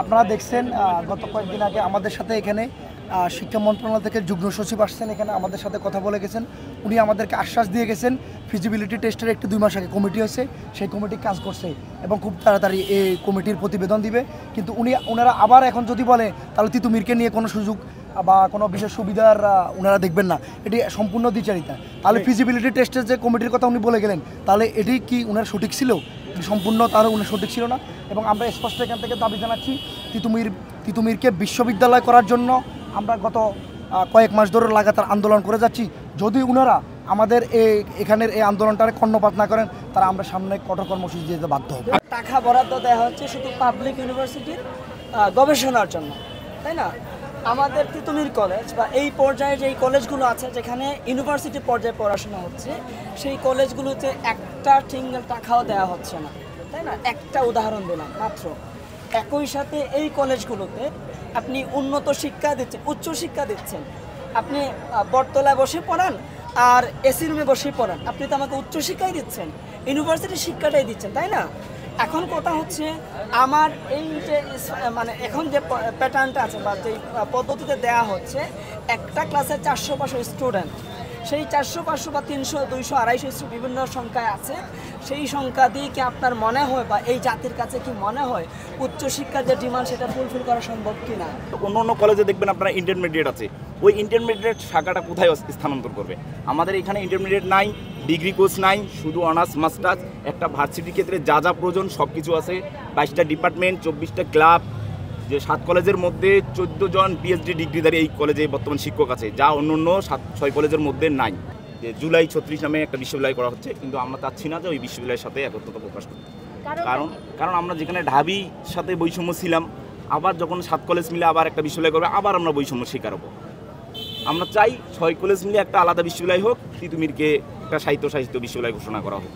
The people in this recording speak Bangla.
আপনারা দেখছেন গত কয়েকদিন আগে আমাদের সাথে এখানে শিক্ষা মন্ত্রণালয় থেকে যুগ্ম সচিব আসছেন, এখানে আমাদের সাথে কথা বলে গেছেন। উনি আমাদেরকে আশ্বাস দিয়ে গেছেন ফিজিবিলিটি টেস্টের একটু 2 মাস আগে কমিটি হয়েছে, সেই কমিটি কাজ করছে এবং খুব তাড়াতাড়ি এই কমিটির প্রতিবেদন দিবে। কিন্তু ওনারা আবার এখন যদি বলে তাহলে তিতুমিরকে নিয়ে কোনো সুযোগ বা কোনো বিশেষ সুবিধার ওনারা দেখবেন না, এটি সম্পূর্ণ দ্বিচারিতা। তাহলে ফিজিবিলিটি টেস্টের যে কমিটির কথা উনি বলে গেলেন, তাহলে এটি কি ওনার সঠিক ছিল? সম্পূর্ণ তাহলে উনি সঠিক ছিল না। এবং আমরা স্পষ্ট এখান থেকে দাবি জানাচ্ছি তিতুমিরকে বিশ্ববিদ্যালয় করার জন্য আমরা গত কয়েক মাস ধরে লাগাতার আন্দোলন করে যাচ্ছি। যদি ওনারা আমাদের এখানের এই আন্দোলনটারে কর্ণপাত না করেন, তারা আমরা সামনে কঠোর কর্মসূচি দিতে বাধ্য হব। টাকা বরাদ্দ দেওয়া হচ্ছে শুধু পাবলিক ইউনিভার্সিটির গবেষণার জন্য, তাই না? আমাদের তিতুমির কলেজ বা এই পর্যায়ে যেই কলেজগুলো আছে যেখানে ইউনিভার্সিটি পর্যায়ে পড়াশোনা হচ্ছে, সেই কলেজগুলোতে একটা সিঙ্গেল টাকাও দেওয়া হচ্ছে না, তাই না? একটা উদাহরণ দিলাম মাত্র। একই সাথে এই কলেজগুলোতে আপনি উন্নত শিক্ষা দিচ্ছেন, উচ্চ শিক্ষা দিচ্ছেন, আপনি বটতলায় বসে পড়ান আর এসি রুমে বসে পড়ান, আপনি তো আমাকে উচ্চ শিক্ষাই দিচ্ছেন, ইউনিভার্সিটির শিক্ষাটাই দিচ্ছেন, তাই না? এখন কথা হচ্ছে আমার এই যে মানে এখন যে প্যাটার্নটা আছে বা যে পদ্ধতিতে দেওয়া হচ্ছে, একটা ক্লাসে 400-500 স্টুডেন্ট, সেই 400-500 বা 300, 200, 250 বিভিন্ন সংখ্যায় আছে। সেই সংখ্যা দিয়ে কি আপনার মনে হয় বা এই জাতির কাছে কি মনে হয় উচ্চশিক্ষার যে ডিমান্ড সেটা ফুলফিল করা সম্ভব কিনা? অন্য অন্য কলেজে দেখবেন আপনারা ইন্টারমিডিয়েট আছে, ওই ইন্টারমিডিয়েট শাখাটা কোথায় স্থানান্তর করবে? আমাদের এখানে ইন্টারমিডিয়েট নাই, ডিগ্রি কোর্স নাই, শুধু অনার্স মাস্টার্স। একটা ভার্সিটির ক্ষেত্রে যা যা প্রয়োজন সব কিছু আছে। 22টা ডিপার্টমেন্ট, 24টা ক্লাব, যে 7 কলেজের মধ্যে 14 জন পিএইচডি ডিগ্রিধারী এই কলেজে বর্তমান শিক্ষক আছে, যা অন্য অন্য 6 কলেজের মধ্যে নাই। যে জুলাই 36 নামে একটা বিশ্ববিদ্যালয় করা হচ্ছে, কিন্তু আমরা চাচ্ছি না যে ওই বিশ্ববিদ্যালয়ের সাথে একত্রতা প্রকাশ করতে। কারণ আমরা যেখানে ঢাবির সাথে বৈষম্য ছিলাম, আবার যখন 7 কলেজ মিলে আবার একটা বিশ্ববিদ্যালয় করবে, আবার আমরা বৈষম্য শিকার হবো। আমরা চাই 6 কলেজ মিলে একটা আলাদা বিশ্ববিদ্যালয় হোক, তিতুমিরকে একটা সাহিত্য বিশ্ববিদ্যালয় ঘোষণা করা হোক।